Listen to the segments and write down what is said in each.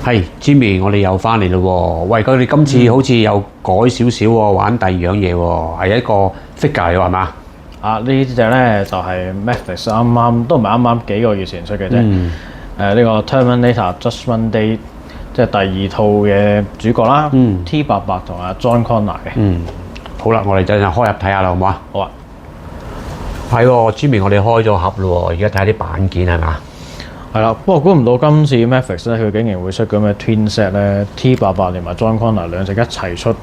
係 Jimmy，我哋又翻嚟咯喎。喂，佢哋今次好似又改少少喎，玩第二樣嘢喎，係一個 figure 係嘛？呢隻咧就係 Matchbox 啱啱都唔係啱啱幾個月前出嘅啫。呢個 Terminator Judgment Day 即係第二套嘅主角啦。T88同阿 John Connor 嘅。好啦，我哋就開入睇下啦，好唔好啊？好啊。係喎，Jimmy，我哋開咗盒咯喎，而家睇下啲板件係嘛？係啦，不過估唔到今次 Matchbox 咧，佢竟然會出咁嘅 Twin Set 咧 ，T88連埋 John Connor 兩隻一齊出，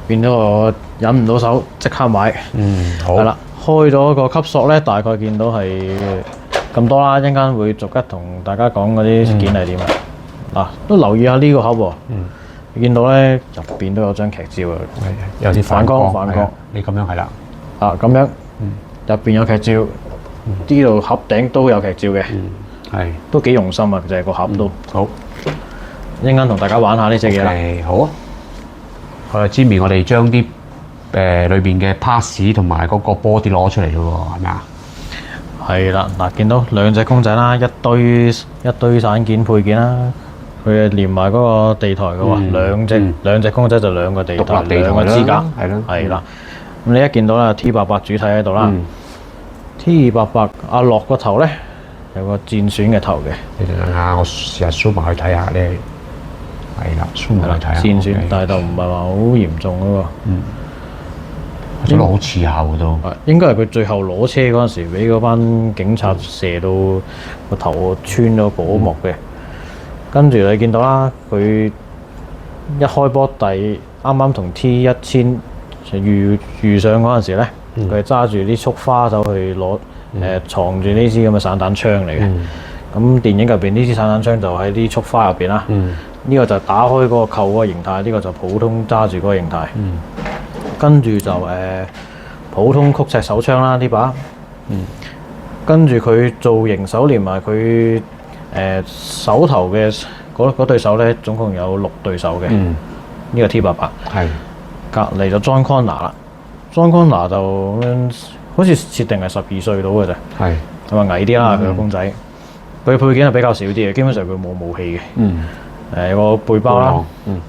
變咗我忍唔到手，即刻買。好。係啦，開咗個級數咧，大概見到係咁多啦，一陣間會逐一同大家講嗰啲件係點啊。嗱，都留意下呢個盒喎。你見到咧入邊都有張劇照啊，有啲反光。你咁樣係啦。咁樣。入邊有劇照，呢度盒頂都有劇照嘅。係，都幾用心啊！就係個盒都好。一陣間同大家玩下呢隻嘢啦。好啊。好啦，Jimmy，我哋將啲裏邊嘅 parts 同埋嗰個 body 攞出嚟咯喎，係咪啊？係啦，嗱，見到兩隻公仔啦，一堆散件配件啦，佢連埋嗰個地台嘅喎，兩隻公仔就兩個地台，兩個支架，係啦。咁你一見到啦 ，T88主體喺度啦，T88阿樂個頭咧。有個戰損嘅頭嘅，你哋等下，我試下 zoom 埋去睇下咧。係啦 ，zoom 埋去睇下。戰損，但係就唔係話好嚴重嗰個。做得好似下喎都。應該係佢最後攞車嗰陣時，俾嗰班警察射到個頭穿咗果膜嘅。跟住你見到啦，佢一開波啱啱同 T1000遇上嗰陣時咧，佢係揸住啲束花走去攞。藏住呢支咁嘅散彈槍嚟嘅，咁電影入邊呢支散彈槍就喺啲束花入邊啦。呢個就打開嗰個扣嗰個形態，呢個就普通揸住嗰個形態。跟住就普通曲尺手槍啦呢把。跟住佢造型手連埋佢手頭嘅嗰對手咧，總共有6對手嘅。呢個 T88。係。隔離就 John Connor 啦 ，John Connor 就好似設定係12歲到嘅啫，係咁啊矮啲啦佢個公仔，佢配件係比較少啲嘅，基本上佢冇武器嘅，有個背包啦，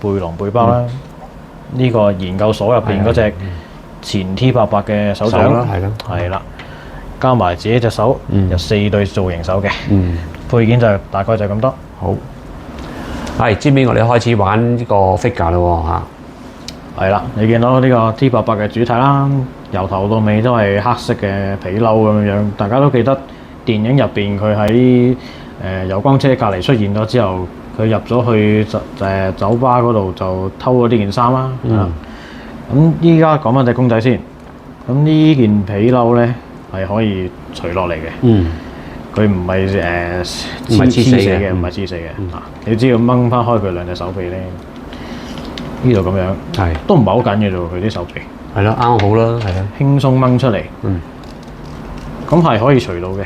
背囊背包啦，呢個研究所入邊嗰隻前 T88嘅手掌啦，係啦，加埋自己隻手，有4對造型手嘅，配件就大概就咁多。好，係Jimmy，我哋開始玩呢個 figure 啦喎嚇。係啦，你見到呢個 T88嘅主體啦，由頭到尾都係黑色嘅皮褸咁樣，大家都記得電影入邊佢喺油光車隔離出現咗之後，佢入咗去酒吧嗰度就偷咗呢件衫啦。咁依家講翻隻公仔先，咁呢件皮褸咧係可以除落嚟嘅。佢唔係黐死嘅，唔係黐死嘅。你只要掹翻開佢兩隻手臂咧。呢度咁樣，都唔係好緊嘅啫喎，佢啲手臂。係咯，啱好啦，係啦。輕鬆掹出嚟。咁係可以除到嘅。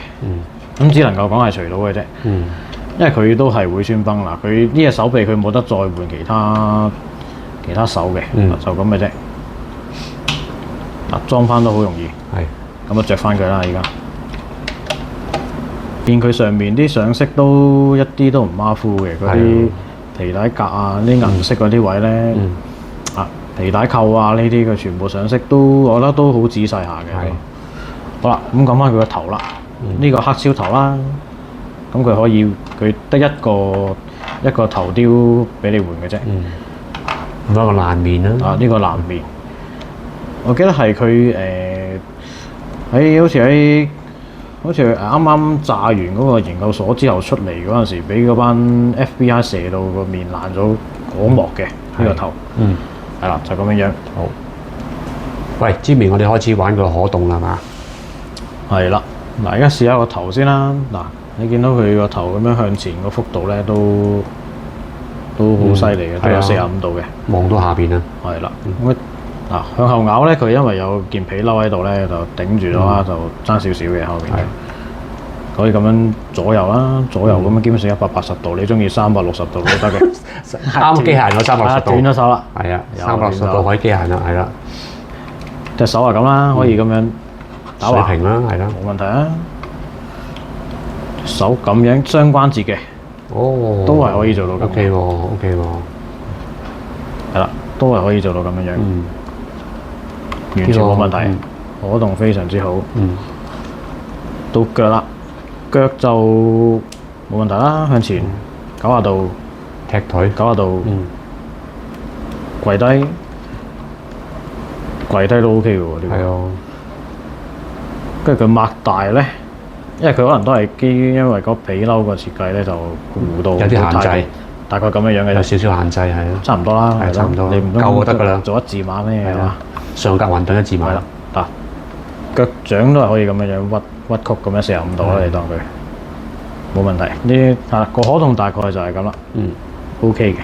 咁只能夠講係除到嘅啫。因為佢都係會穿崩啦。佢呢隻手臂佢冇得再換其他手嘅，就咁嘅啫。裝翻都好容易。係。咁啊着翻佢啦，而家。見佢上面啲上色都一啲都唔馬虎嘅，嗰啲。皮帶格啊，啲銀色嗰啲位咧，皮帶扣啊呢啲佢全部上色都，我覺得都好仔細下嘅。好啦，咁講翻佢個頭啦，呢個黑超頭啦，咁佢得一個頭雕俾你換嘅啫。咁一個爛面啦。呢個爛面，我記得係佢好似啱啱炸完嗰個研究所之後出嚟嗰陣時，俾嗰班 FBI 射到個面爛咗果膜嘅呢個頭。係啦，就咁樣樣。好。喂，Jimmy，我哋開始玩個可動啦嘛。係啦，嗱，而家試下個頭先啦。嗱，你見到佢個頭咁樣向前個幅度咧，都好犀利嘅，都有45度嘅。望到下邊啦。係啦。向後咬咧，佢因為有件皮褸喺度咧，就頂住咗啦，就爭少少嘅後面。可以咁樣左右啦，左右咁樣基本上180度，你中意360度都得嘅。啱機械人360度。斷咗手啦。係啊，360度可以機械人啦，係啦。隻手係咁啦，可以咁樣打橫。水平啦，係啦。冇問題啊。手咁樣雙關節嘅，哦，都係可以做到咁。 OK 喎，OK 喎，係啦，都係可以做到咁樣樣，嗯，完全冇問題，嗯可動非常之好。嗯，到腳啦，腳就冇問題啦，向前90度，踢腿， 90度，嗯，跪低都 OK 嘅喎，呢個。係啊，跟住佢擘大咧，因為佢可能都係基於因為個皮褸個設計咧就弧度有啲限制，大概咁樣樣嘅有啫，少少限制係啊，差唔多啦，係係差唔多你唔通夠就得㗎啦做一字馬咩係嘛係啊？，上格雲頓一字馬係啦，，嗱，腳掌都係可以咁樣樣屈曲咁樣45度啦，你當佢冇問題。呢係啦，個可動大概就係咁啦嗯， ，OK 嘅。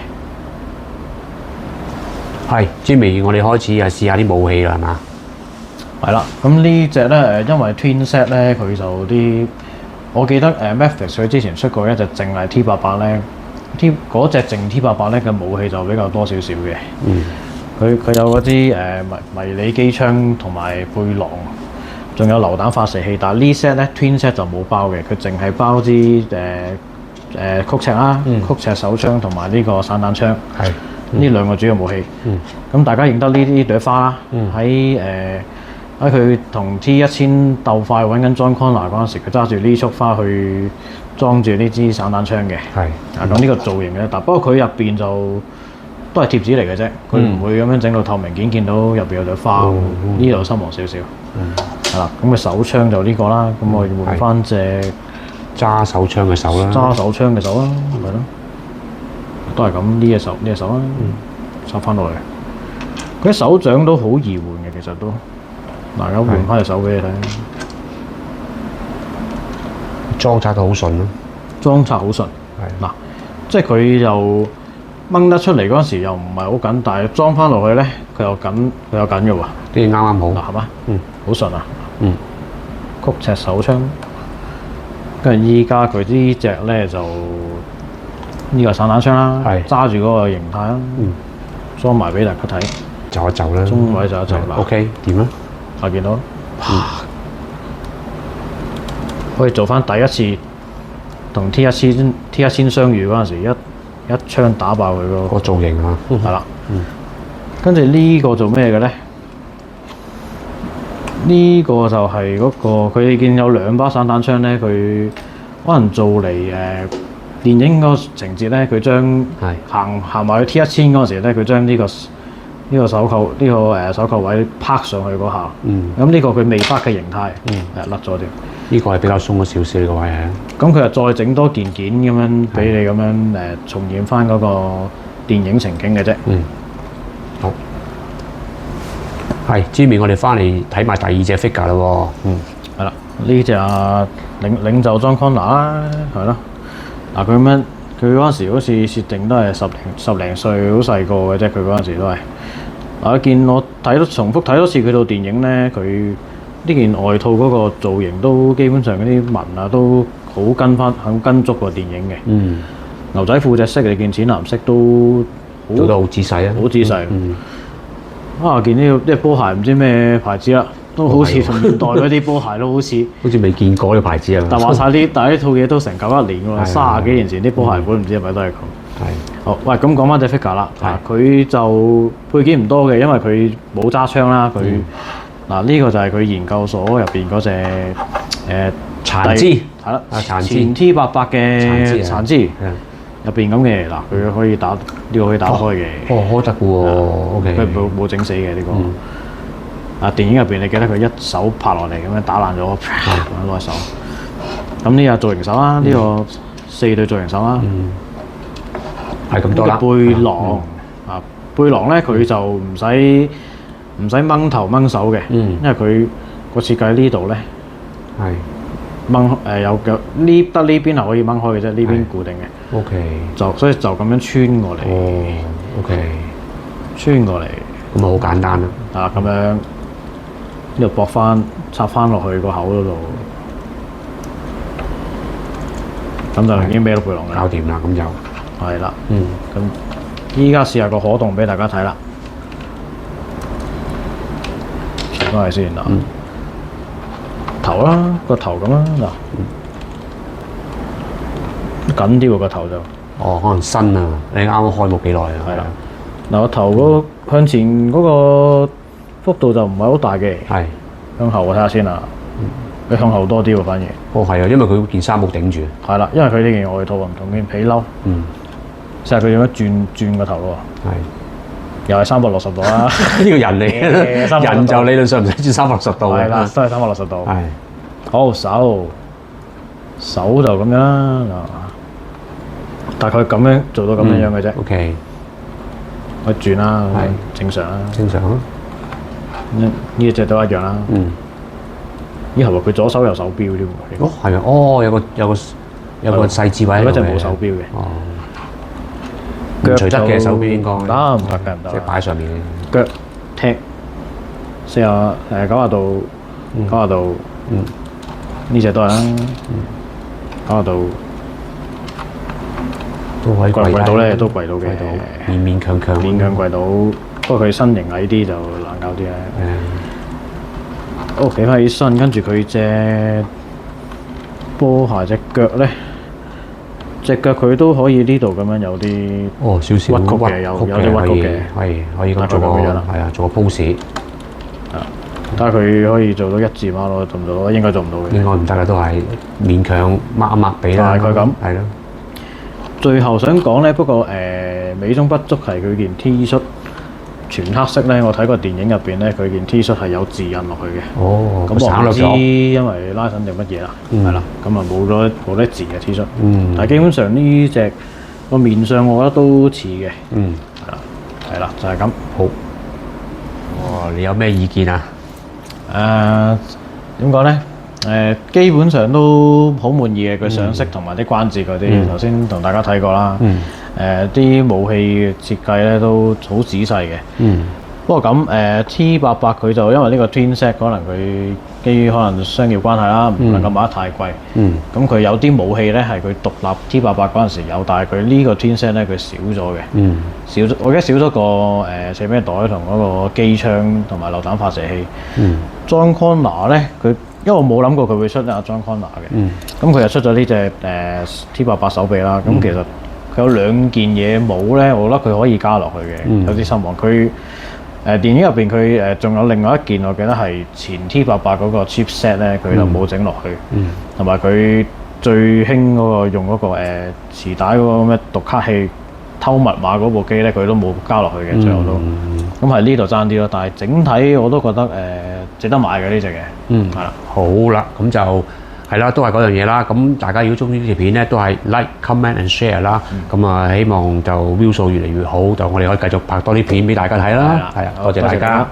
係 Jimmy，我哋開始係試下啲武器啦，係嘛？係啦，咁呢只咧因為 Twin Set 咧佢就啲，我記得Mavic 佢之前出過一隻淨係 T88咧嗰隻淨 T88咧嘅武器就比較多少少嘅。嗯，佢有嗰啲迷你機槍同埋背囊，仲有榴彈發射器。但係呢 set 咧 Twin Set 就冇包嘅，佢淨係包支曲尺啦、曲尺手槍同埋呢個散彈槍。係，呢兩個主要武器。嗯，咁大家認得呢朵花啦。嗯喺佢同 T1000鬥快揾緊 John Connor 嗰陣時，佢揸住呢束花去裝住呢支散彈槍嘅。係，咁呢個造型嘅，但不過佢入邊就都係貼紙嚟嘅啫，佢唔會咁樣整到透明件，見到入邊有朵花。呢度失望少少。係啦，咁嘅手槍就呢個啦，咁我換翻隻揸手槍嘅手啦，揸手槍嘅手啦，係咯，都係咁呢隻手啦，插翻落嚟。佢啲手掌都好易換嘅，其實都，大家換翻隻手俾你睇，裝拆到好順咯，裝拆好順。係嗱，即係佢又掹得出嚟嗰陣時又唔係好緊，但係裝翻落去咧，佢又緊嘅喎。啲啱啱好，嗱，係嘛？嗯，好順啊。嗯，曲尺手槍，跟住依家佢呢隻咧就呢個散彈槍啦，係揸住嗰個形態啦，裝埋俾大家睇，就一就啦，中位就一就啦。 OK，點啊？我見到，可以做翻第一次同 T1000相遇嗰陣時，一槍打爆佢個造型啊，係啦。跟住呢個做咩嘅咧？呢個就係嗰個佢見有兩把散彈槍咧，佢可能做嚟電影嗰個情節咧，佢將係行埋去 T1000嗰陣時咧，佢將呢個手扣手扣位拍上去嗰下，咁呢個佢未拍嘅形態，甩咗啲。呢個係比較鬆咗少少呢個位係。咁佢又再整多件咁樣俾你咁樣重現翻嗰個電影情景嘅啫。好。係 Jimmy，我哋翻嚟睇埋第二隻 figure 啦喎。係啦，呢隻領袖John Connor啦，係咯。嗱，佢咁樣，佢嗰陣時好似設定都係十零歲，好細個嘅啫。佢嗰陣時都係。嗱，見我重複睇多次佢套電影咧，佢呢件外套嗰個造型都基本上嗰啲紋啊都好跟足個電影嘅。牛仔褲隻色你見淺藍色都做得好仔細啊！好仔細。見呢個波鞋唔知咩牌子啦，都好似同現代嗰啲波鞋都好似未見過呢個牌子啊！但話晒但係呢套嘢都成91年喎，30幾年前啲波鞋款唔知係咪都係咁。好，喂，咁講翻隻 figure 啦，佢就配件唔多嘅，因為佢冇揸槍啦。佢呢個就係佢研究所入邊嗰隻殘肢，係啦，殘肢前 T88嘅殘肢。入邊咁嘅嗱，佢可以打呢個可以打開嘅。開得嘅喎，OK。佢冇整死嘅呢個。電影入邊你記得佢一手拍落嚟咁樣打爛咗，攞手。咁呢個造型手啦，呢個4對造型手啦。係咁多啦。背囊背囊咧佢就唔使掹頭掹手嘅，因為佢個設計呢度咧係。掹有腳呢得呢邊係可以掹開嘅啫，呢邊固定嘅。OK。所以就咁樣穿過嚟。OK。穿過嚟。咁好簡單啦。咁樣呢度駁翻插翻落去個口嗰度，咁就已經孭到背囊啦。搞掂啦，咁就係啦。咁依家試下個可動俾大家睇啦。轉翻嚟先嗱。頭啦，個頭咁啦嗱，緊啲喎個頭就。哦，可能新啊，你啱啱開冇幾耐啊。係啦，嗱個頭向前嗰個幅度就唔係好大嘅，係向後我睇下先啦。佢向後多啲喎，反而。哦係啊，因為佢件衫冇頂住。係啦，因為佢呢件外套唔同件皮褸。嗯。試下佢點樣轉個頭喎？係。又係360度啦。呢個人嚟嘅，人就理論上唔使轉360度嘅。係啦，都係360度。係。好手就咁樣啦，大概咁樣做到咁樣嘅啫。OK。我轉啦，係正常啦。正常啊。呢隻都一樣啦。嗯。咦係喎，佢左手有手錶添喎。哦係啊，哦有個細節位喺度嘅。嗰隻冇手錶嘅。哦。唔除得嘅手錶應該。唔得，唔得。即係擺上面。腳踢90度，90度。嗯。呢隻都係啦。90度。都可以跪到咧，都跪到嘅。勉強。勉強跪到，不過佢身形矮啲就難搞啲咧。好，企翻起身，跟住佢隻波鞋隻腳咧，隻腳佢都可以呢度咁樣有啲少少屈曲嘅，有啲屈曲嘅，係可以咁做個係啊，做個 pose。睇下佢可以做到一字馬咯，做唔做到？應該做唔到嘅。應該唔得啦，都係勉強抹一抹地啦。大概咁。係咯。最後想講咧，不過美中不足係佢件 T 恤全黑色咧。我睇過電影入邊咧，佢件 T 恤係有字印落去嘅。哦，咁我唔知因為拉伸定乜嘢啦，係啦，咁啊冇得字嘅 T 恤。但係基本上呢隻個面上，我覺得都似嘅。係啦，就係咁。好。你有咩意見啊？點講咧？基本上都好滿意嘅，佢上色同埋啲關節嗰啲，頭先同大家睇過啦。啲武器設計咧都好仔細嘅。不過咁T88佢就因為呢個 Twin Set 可能佢基於可能商業關係啦，唔能夠賣得太貴。咁佢有啲武器咧係佢獨立 T88嗰陣時有，但係佢呢個 Twin Set 咧佢少咗嘅。我記得少咗個射咩袋同嗰個機槍同埋榴彈發射器。John Connor 咧佢。因為我冇諗過佢會出阿 John Connor 嘅，咁佢又出咗呢隻T88手臂啦。咁其實佢有兩件嘢冇咧，我覺得佢可以加落去嘅，有啲失望。佢電影入邊佢仲有另外一件，我記得係前 T88嗰個 chipset 咧，佢就冇整落去，同埋佢最興嗰個用嗰個磁帶嗰個咩讀卡器偷密碼嗰部機咧，佢都冇加落去嘅，最後都。咁係呢度爭啲咯，但係整體我都覺得值得買嘅呢隻嘅。係啦，好啦，咁就係啦，都係嗰樣嘢啦。咁大家如果中意呢條片咧，都係 like、comment and share 啦。咁啊，希望就 view 數越嚟越好，就我哋可以繼續拍多啲片俾大家睇啦。係啊，多謝大家。